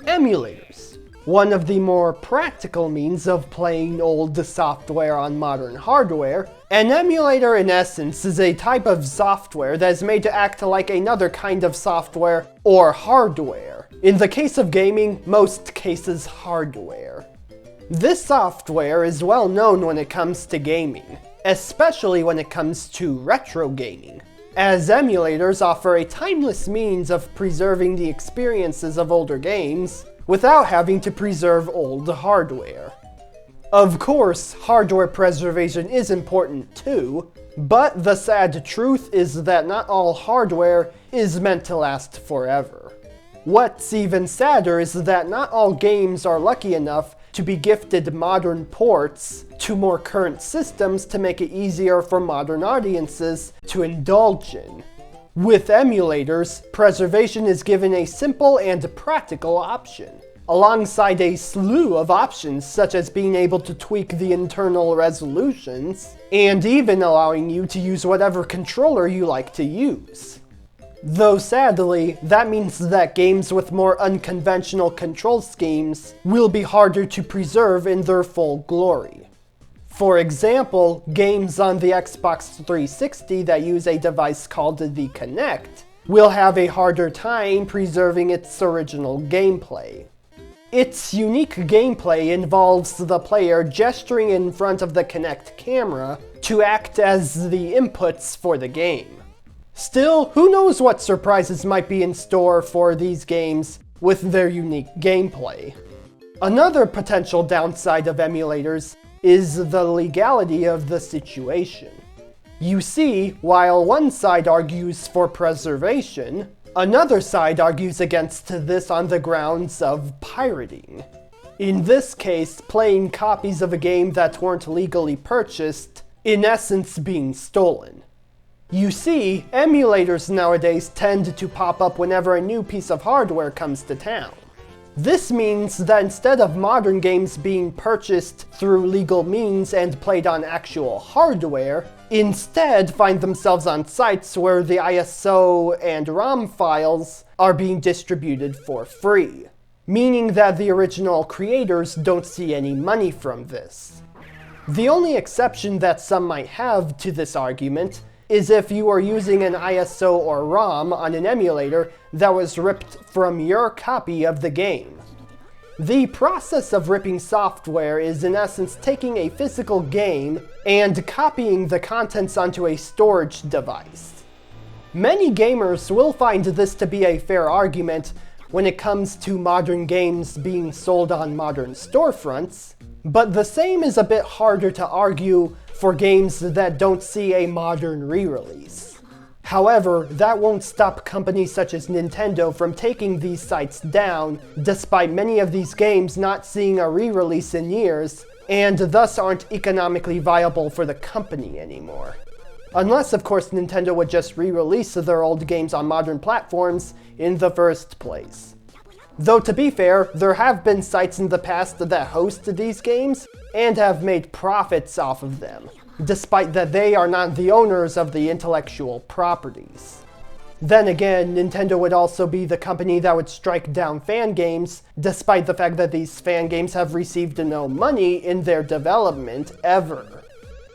Emulators. One of the more practical means of playing old software on modern hardware, an emulator in essence is a type of software that is made to act like another kind of software or hardware. In the case of gaming, most cases hardware. This software is well known when it comes to gaming, especially when it comes to retro gaming, as emulators offer a timeless means of preserving the experiences of older games without having to preserve old hardware. Of course, hardware preservation is important too, but the sad truth is that not all hardware is meant to last forever. What's even sadder is that not all games are lucky enough to be gifted modern ports to more current systems to make it easier for modern audiences to indulge in. With emulators, preservation is given a simple and practical option, alongside a slew of options such as being able to tweak the internal resolutions, and even allowing you to use whatever controller you like to use. Though sadly, that means that games with more unconventional control schemes will be harder to preserve in their full glory. For example, games on the Xbox 360 that use a device called the Kinect will have a harder time preserving its original gameplay. Its unique gameplay involves the player gesturing in front of the Kinect camera to act as the inputs for the game. Still, who knows what surprises might be in store for these games with their unique gameplay. Another potential downside of emulators is the legality of the situation. You see, while one side argues for preservation, another side argues against this on the grounds of pirating. In this case, playing copies of a game that weren't legally purchased, in essence being stolen. You see, emulators nowadays tend to pop up whenever a new piece of hardware comes to town. This means that instead of modern games being purchased through legal means and played on actual hardware, instead find themselves on sites where the ISO and ROM files are being distributed for free, meaning that the original creators don't see any money from this. The only exception that some might have to this argument is if you are using an ISO or ROM on an emulator that was ripped from your copy of the game. The process of ripping software is in essence taking a physical game and copying the contents onto a storage device. Many gamers will find this to be a fair argument when it comes to modern games being sold on modern storefronts, but the same is a bit harder to argue for games that don't see a modern re-release. However, that won't stop companies such as Nintendo from taking these sites down, despite many of these games not seeing a re-release in years, and thus aren't economically viable for the company anymore. Unless, of course, Nintendo would just re-release their old games on modern platforms in the first place. Though to be fair, there have been sites in the past that host these games and have made profits off of them, despite that they are not the owners of the intellectual properties. Then again, Nintendo would also be the company that would strike down fan games, despite the fact that these fan games have received no money in their development ever.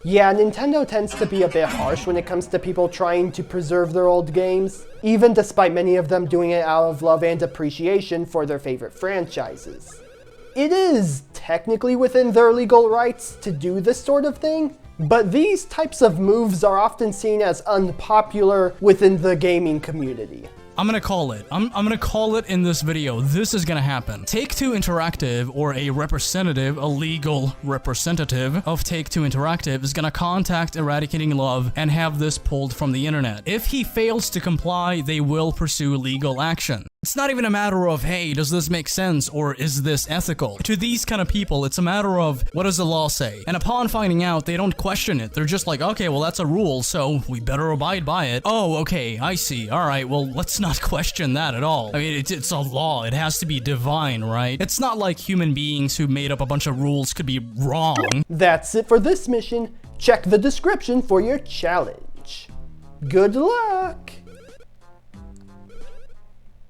Yeah, Nintendo tends to be a bit harsh when it comes to people trying to preserve their old games, even despite many of them doing it out of love and appreciation for their favorite franchises. It is technically within their legal rights to do this sort of thing, but these types of moves are often seen as unpopular within the gaming community. I'm gonna call it. I'm gonna call it in this video. This is gonna happen. Take-Two Interactive, or a representative, a legal representative of Take-Two Interactive, is gonna contact Eradicating Love and have this pulled from the internet. If he fails to comply, they will pursue legal action. It's not even a matter of, hey, does this make sense, or is this ethical? To these kind of people, it's a matter of, what does the law say? And upon finding out, they don't question it. They're just like, okay, well, that's a rule, so we better abide by it. Oh, okay, I see. Alright, well, let's not question that at all. I mean, it's a law. It has to be divine, right? It's not like human beings who made up a bunch of rules could be wrong. That's it for this mission. Check the description for your challenge. Good luck!